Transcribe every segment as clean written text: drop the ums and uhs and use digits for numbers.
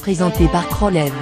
présenté par Krolev.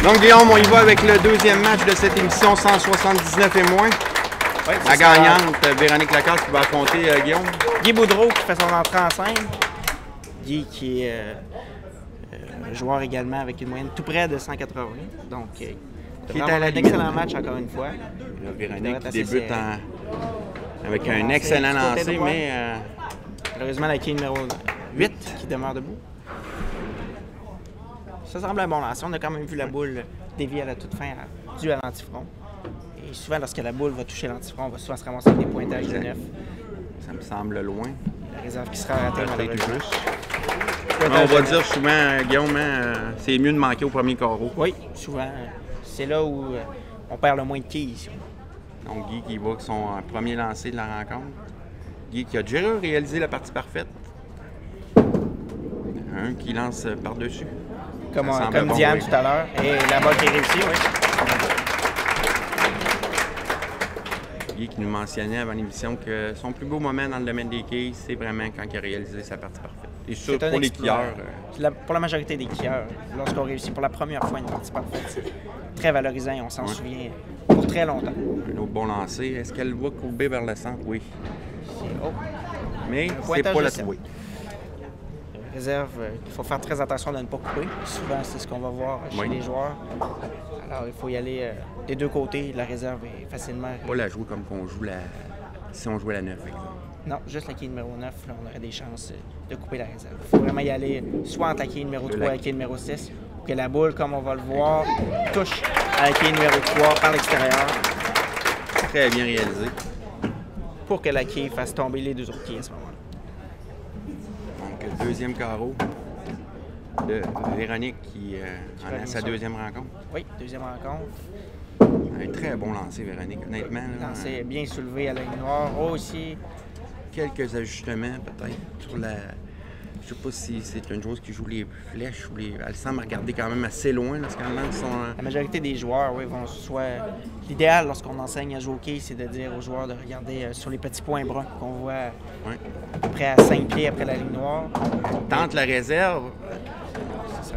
Donc Guillaume, on y va avec le deuxième match de cette émission 179 et moins. Oui, la gagnante, Véronique Lacasse, qui va affronter Guillaume. Guy Boudreau qui fait son entrée en scène. Guy qui est joueur également avec une moyenne tout près de 180. Donc, qui est un excellent match encore une fois. La Véronique qui débute avec un excellent lancer, mais... Malheureusement, la quille numéro 8 qui demeure debout. Ça semble un bon lancer. On a quand même vu la boule dévier à la toute fin due à l'antifront. Et souvent, lorsque la boule va toucher l'antifront, on va souvent se ramasser avec des pointages de 9. Ça me semble loin. La réserve qui sera ratée malheureusement. On va dire souvent, Guillaume, c'est mieux de manquer au premier carreau. Oui, souvent. C'est là où on perd le moins de quilles ici. Donc Guy qui va avec son premier lancer de la rencontre. Guy qui a déjà réalisé la partie parfaite. Un qui lance par-dessus. Comme Diane tout à l'heure. Et la balle qui est réussie, oui. Guy qui nous mentionnait avant l'émission que son plus beau moment dans le domaine des quilles, c'est vraiment quand il a réalisé sa partie parfaite. Et sûr, pour les quilleurs. Pour la majorité des quilleurs, lorsqu'on réussit pour la première fois une partie parfaite, c'est très valorisant et on s'en souvient pour très longtemps. Un autre bon lancer. Est-ce qu'elle va courber vers le centre? Oui. Mais c'est pas la trouver. Réserve, il faut faire très attention de ne pas couper. Souvent, c'est ce qu'on va voir chez les joueurs. Alors, il faut y aller des deux côtés. La réserve est facilement... Pas la jouer comme qu'on joue si on jouait la 9, par exemple. Non, juste la quille numéro 9, là, on aurait des chances de couper la réserve. Il faut vraiment y aller soit entre la quille numéro 3 et la quille numéro 6, pour que la boule, comme on va le voir, touche à la quille numéro 3 par l'extérieur. Très bien réalisé. Pour que la quille fasse tomber les deux autres quilles à ce moment-là. Donc, deuxième carreau de Véronique qui en a sa deuxième rencontre. Oui, deuxième rencontre. Un très bon lancer, Véronique, honnêtement. Lancer bien soulevé à la ligne noire. Aussi. Quelques ajustements, peut-être, sur la... Je sais pas si c'est une joueuse qui joue les flèches ou les... Elle semble regarder quand même assez loin lorsqu'elle lance son... La majorité des joueurs, oui, vont soit... L'idéal, lorsqu'on enseigne à jouer au quai, c'est de dire aux joueurs de regarder sur les petits points bruns qu'on voit à peu près à 5 pieds après la ligne noire. Tente la réserve.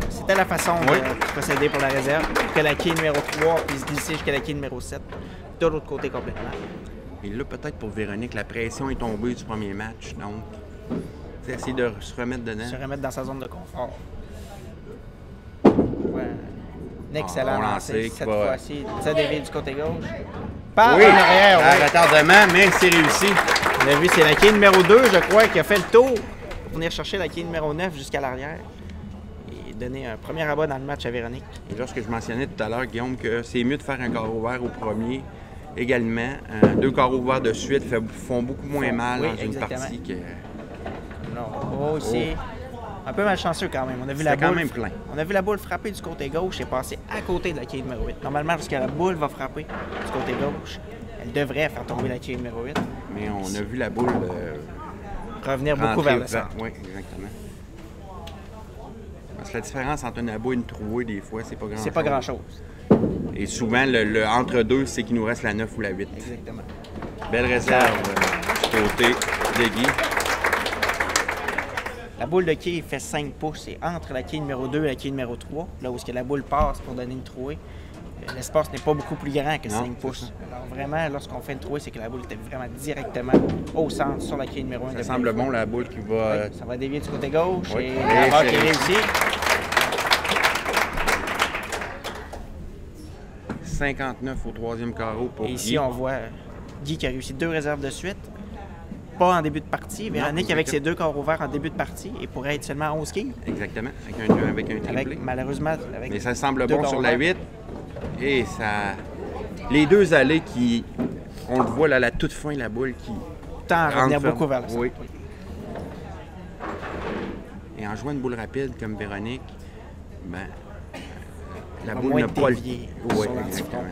C'était la façon de procéder pour la réserve. Que la quille numéro 3 puis se glisser jusqu'à la quille numéro 7. De l'autre côté complètement. Et là, peut-être pour Véronique, la pression est tombée du premier match. Donc, essayer de se remettre dedans. Se remettre dans sa zone de confort. Un excellent lancer cette fois-ci. Ça dévie du côté gauche. Par en arrière, retardement, mais c'est réussi. Vous avez vu, c'est la quille numéro 2, je crois, qui a fait le tour pour venir chercher la quille numéro 9 jusqu'à l'arrière. Et donner un premier abat dans le match à Véronique. Et lorsque je mentionnais tout à l'heure, Guillaume, que c'est mieux de faire un carreau ouvert au premier, également. Deux carreaux ouverts de suite font beaucoup moins mal dans une partie que... Non, aussi. Un peu malchanceux quand même. On a vu la boule, quand même plein. On a vu la boule frapper du côté gauche et passer à côté de la quille numéro 8. Normalement, lorsque la boule va frapper du côté gauche, elle devrait faire tomber la quille numéro 8. Mais on a vu la boule revenir beaucoup vers le centre. Oui, exactement. Parce que la différence entre un abo et une trouée, des fois, c'est pas grand-chose. C'est pas grand-chose. Et souvent, le entre-deux, c'est qu'il nous reste la 9 ou la 8. Exactement. Belle réserve du côté de Guy. La boule de quille fait 5 pouces et entre la quille numéro 2 et la quille numéro 3, là où la boule passe pour donner une trouée, l'espace n'est pas beaucoup plus grand que 5 pouces. Alors vraiment, lorsqu'on fait une trouée, c'est que la boule était vraiment directement au centre sur la quille numéro 1. Ça semble bon, la boule qui va... ça va dévier du côté gauche et la barre qui est réussie. 59 au troisième carreau pour Guy. Et ici, on voit Guy qui a réussi 2 réserves de suite. Pas en début de partie. Véronique avec ses 2 carreaux ouverts en début de partie et pourrait être seulement à 11 quilles. Exactement, avec un triplé. Malheureusement, mais ça semble bon sur la 8. Et ça... Les deux allées qui... On le voit là, à la toute fin, la boule qui... Tend à revenir beaucoup vers le centre. Oui. Et en jouant une boule rapide comme Véronique, la boule n'a pas le... Oui, exactement.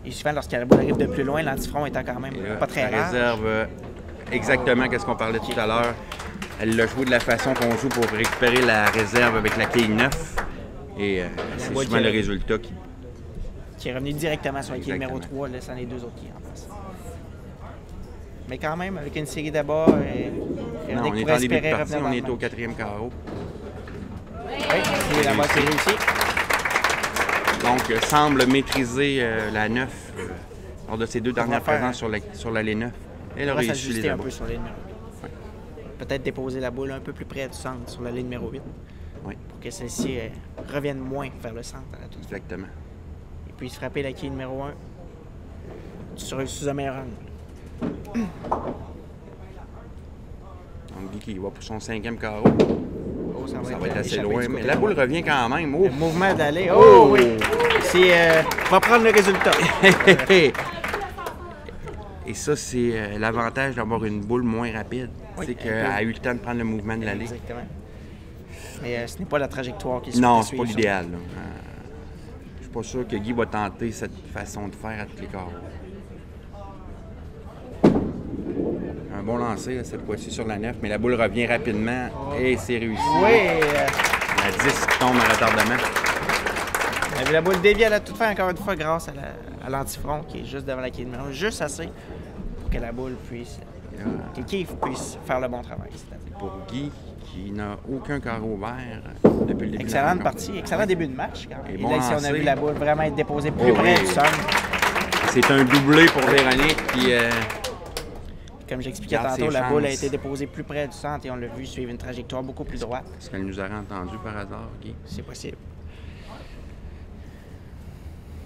Et souvent, lorsque la boule arrive de plus loin, l'antifront étant quand même pas très rare. La réserve... Exactement ce qu'on parlait tout à l'heure. Elle l'a joué de la façon qu'on joue pour récupérer la réserve avec la quille 9. Et c'est souvent le résultat qui est revenu directement sur la quille numéro 3, laissant les 2 autres quilles en place. Mais quand même, avec une série d'abats, Non, on est en début de partie, on est au 4e carreau. Oui, série d'abats qui est réussi. Donc, semble maîtriser la 9 lors de ses 2 dernières présences sur l'allée 9. Elle a réussi les un abats. peu sur la ligne numéro 8. Ouais. Peut-être déposer la boule un peu plus près du centre sur la ligne numéro 8. Oui. Pour que celle-ci revienne moins vers le centre à la toute fin. Exactement. Et puis frapper la quille numéro 1 sous un meilleur angle. Donc, Guy qui va pour son 5e carreau. Oh, ça va être assez loin, mais la boule revient quand même. Oh. Le mouvement d'aller. Oh, oui! Va prendre le résultat. Et ça, c'est l'avantage d'avoir une boule moins rapide. Oui, c'est qu'elle a eu le temps de prendre le mouvement de l'allée. Exactement. Mais ce n'est pas la trajectoire qui se Non, c'est pas l'idéal. Je suis pas sûr que Guy va tenter cette façon de faire à tous les carreaux. Un bon lancer, cette fois-ci sur la 9, mais la boule revient rapidement et c'est réussi. Oui! La 10 qui tombe en retardement. On a vu la boule déviée à la toute fin, encore une fois, grâce à l'antifront qui est juste devant la quille numéro 1, juste assez pour que la boule puisse, que Keith puisse faire le bon travail. Pour Guy, qui n'a aucun carreau ouvert depuis le début. Excellente partie, excellent début de match. Quand même. Et Et bon là, ici, on a vu la boule vraiment être déposée plus près du centre. C'est un doublé pour Véronique qui... Comme j'expliquais tantôt, la boule a été déposée plus près du centre et on l'a vu suivre une trajectoire beaucoup plus droite. Est-ce qu'elle nous aurait entendu par hasard, Guy? C'est possible.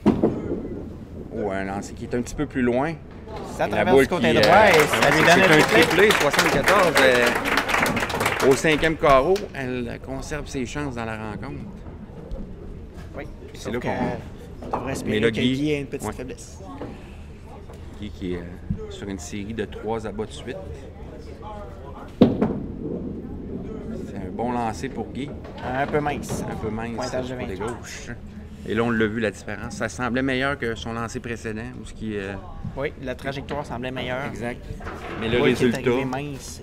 Oh, un lancer qui est un petit peu plus loin. Ça traverse du côté droit et ça lui donne un triplé. 74 au 5e carreau. Elle conserve ses chances dans la rencontre. Oui. C'est là qu'on devrait espérer que Guy ait une petite faiblesse. Guy qui est sur une série de 3 abats de suite. C'est un bon lancer pour Guy. Un peu mince. Un peu mince. Pointage de 20. Côté gauche. Et là, on l'a vu, la différence. Ça semblait meilleur que son lancer précédent. Où ce qui, oui, la trajectoire semblait meilleure. Exact. Mais le résultat... Qui est arrivé mince.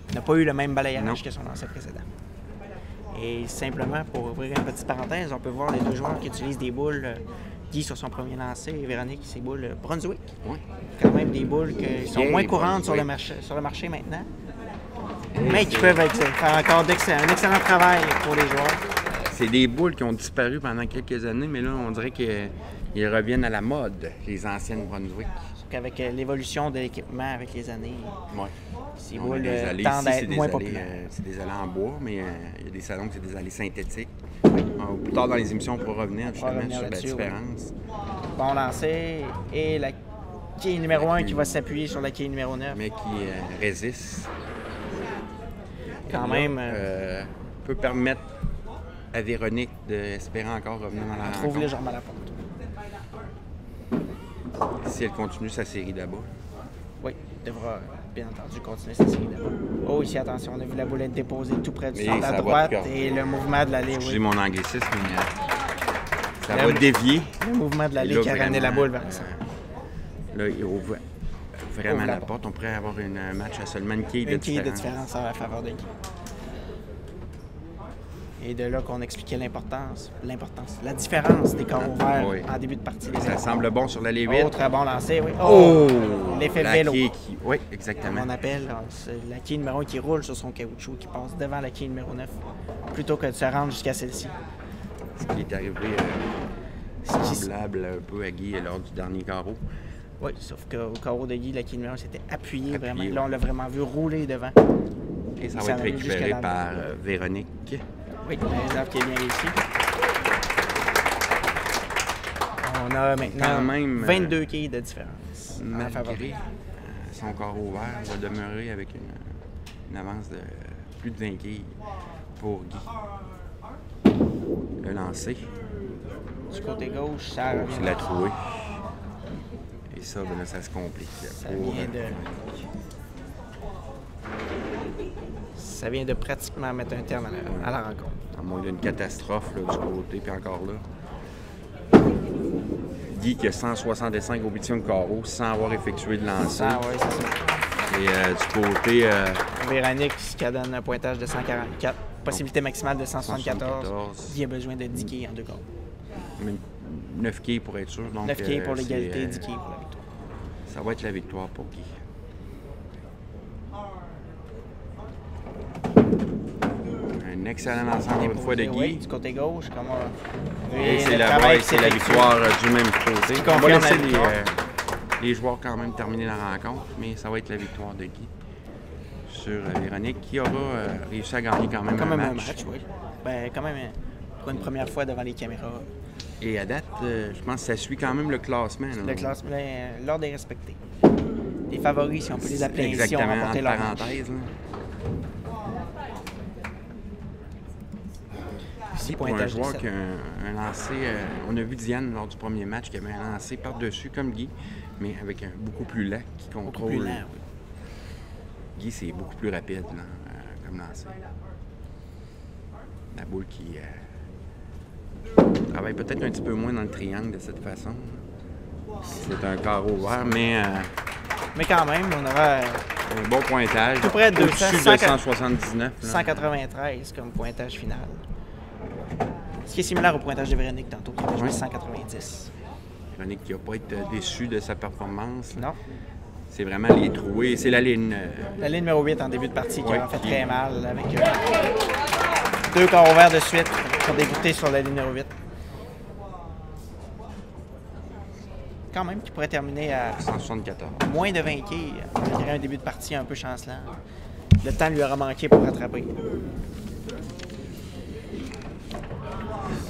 Il n'a pas eu le même balayage que son lancer précédent. Et simplement, pour ouvrir une petite parenthèse, on peut voir les deux joueurs qui utilisent des boules. Guy sur son premier lancer et Véronique, ses boules Brunswick. Oui. Quand même des boules qui sont moins courantes sur le marché maintenant. Mais qui peuvent faire encore un excellent travail pour les joueurs. C'est des boules qui ont disparu pendant quelques années, mais là, on dirait qu'ils reviennent à la mode, les anciennes Brunswick. Sauf qu'avec l'évolution de l'équipement avec les années, ces boules tendent à être moins populaires. C'est des allées en bois, mais il y a des salons qui c'est des allées synthétiques. Plus tard dans les émissions, on pourra revenir justement sur la différence. Bon lancer et la quille numéro 1 qui va s'appuyer sur la quille numéro 9. Mais qui résiste. Quand même. Peut permettre à Véronique d'espérer encore revenir dans la rencontre. Trouve légèrement la porte. Si elle continue sa série d'abats. Oui, elle devra bien entendu continuer sa série d'abats. Oh, ici, attention, on a vu la boule être déposée tout près du centre à droite et le mouvement de l'allée. Excusez mon anglicisme, mais ça va dévier. Le mouvement de l'allée qui a ramené la boule vers le centre. Là, il ouvre vraiment la porte. On pourrait avoir un match à seulement une quille de différence. Une quille de différence en faveur de Guy. Et de là qu'on expliquait la différence des carreaux ouverts en début de partie. Ça semble bon sur l'allée 8. Très bon lancer, oui. Oh! L'effet vélo. Oui, exactement. Comme on appelle, c'est la quille numéro 1 qui roule sur son caoutchouc, qui passe devant la quille numéro 9, plutôt que de se rendre jusqu'à celle-ci. Ce qui est arrivé semblable un peu à Guy lors du dernier carreau. Oui, sauf qu'au carreau de Guy, la quille numéro 1 s'était appuyée vraiment. Là, on l'a vraiment vu rouler devant. Et ça va être récupéré par Véronique. Oui, la réserve qui est bien réussie. On a maintenant même, 22 quilles de différence. Malgré son carreau ouvert, va demeurer avec une avance de plus de 20 quilles pour Guy. Le lancer. Du côté gauche, ça revient. C'est la trouée. Et ça, ben là, ça se complique. Ça vient de pratiquement mettre un terme à la rencontre. À moins d'une catastrophe là, du côté, puis encore là. Guy qui a 165 opérations de carreau sans avoir effectué de lancer. Oui, c'est ça. Et du côté... Véronique qui donne un pointage de 144. Possibilité maximale de 174. Guy a besoin de 10 quilles en deux carreaux. 9 quilles pour être sûr. Donc, 9 quilles pour l'égalité, 10 quilles pour la victoire. Ça va être la victoire pour Guy. Un excellent ensemble une fois de Guy. Oui, du côté gauche, comme Et c'est la victoire du même côté. On va laisser les joueurs quand même terminer la rencontre, mais ça va être la victoire de Guy sur Véronique qui aura réussi à gagner quand même un match. Oui. Ben, quand même, pour une première fois devant les caméras. Et à date, je pense que ça suit quand même le classement. Le classement, l'ordre est respecté. Les favoris, si on peut les appeler ici, ont remporté leur match. Ici, pour un joueur qui a un lancé, on a vu Diane lors du premier match qui avait un lancé par-dessus comme Guy, mais avec un beaucoup plus lent qui contrôle. Beaucoup plus lent, oui. Guy, c'est beaucoup plus rapide là, comme lancé. La boule qui travaille peut-être un petit peu moins dans le triangle de cette façon. C'est un carreau ouvert, mais quand même, on aura un bon pointage. Tout près de 200, au-dessus de 179. 193 comme pointage final. Ce qui est similaire au pointage de Véronique tantôt, qui avait joué 190. Véronique qui n'a pas été déçue de sa performance. Non. C'est vraiment les troués. C'est la ligne. La ligne numéro 8 en début de partie qui a fait très mal avec 2 corps ouverts de suite pour débuter sur la ligne numéro 8. Quand même, qui pourrait terminer à 174. Moins de 20 quilles, malgré un début de partie un peu chancelant. Le temps lui aura manqué pour rattraper.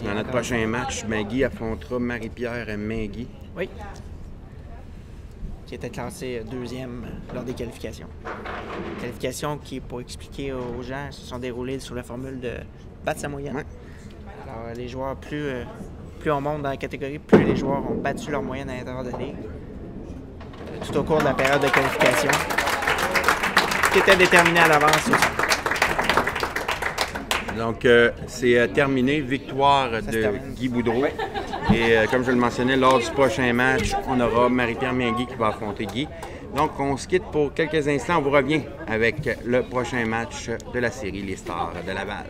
Dans notre prochain match, Guy affrontera Marie-Pierre Mingui. Oui. Qui était classée deuxième lors des qualifications. Qualifications qui, pour expliquer aux gens, se sont déroulées sur la formule de battre sa moyenne. Ouais. Alors, les joueurs, plus on monte dans la catégorie, plus les joueurs ont battu leur moyenne à l'intérieur de la ligue. Tout au cours de la période de qualification. Qui était déterminée à l'avance aussi. Donc, c'est terminé. Victoire de Guy Boudreau. Et comme je le mentionnais, lors du prochain match, on aura Marie-Pierre Mingui qui va affronter Guy. Donc, on se quitte pour quelques instants. On vous revient avec le prochain match de la série Les Stars de Laval.